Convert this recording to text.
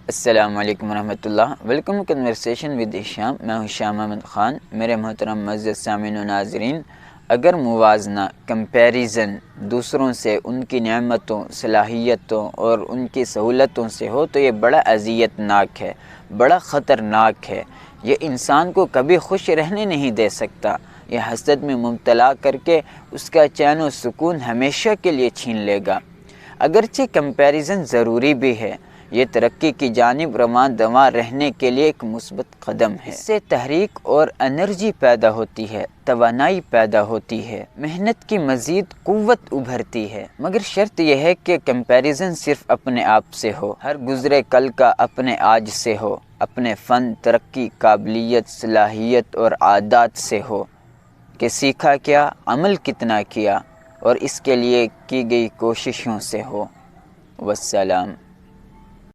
السلام علیکم ورحمۃ اللہ۔ ویلکم کنورسیشن ود ہشام۔ میں ہوں ہشام احمد خان۔ میرے محترم معزز سامعین و ناظرین، اگر موازنہ کمپیریزن دوسروں سے ان کی نعمتوں، صلاحیتوں اور ان کی سہولتوں سے ہو تو یہ بڑا اذیت ناک ہے، بڑا خطرناک ہے۔ یہ انسان کو کبھی خوش رہنے نہیں دے سکتا، یہ حسد میں مبتلا کر کے اس کا چین و سکون ہمیشہ کے لیے چھین لے گا۔ اگرچہ کمپیریزن ضروری بھی ہے، یہ ترقی کی جانب رواں دواں رہنے کے لیے ایک مثبت قدم ہے۔ اس سے تحریک اور انرجی پیدا ہوتی ہے، توانائی پیدا ہوتی ہے، محنت کی مزید قوت ابھرتی ہے، مگر شرط یہ ہے کہ کمپیریزن صرف اپنے آپ سے ہو، ہر گزرے کل کا اپنے آج سے ہو، اپنے فن، ترقی، قابلیت، صلاحیت اور عادات سے ہو کہ سیکھا کیا، عمل کتنا کیا اور اس کے لیے کی گئی کوششوں سے ہو۔ والسلام۔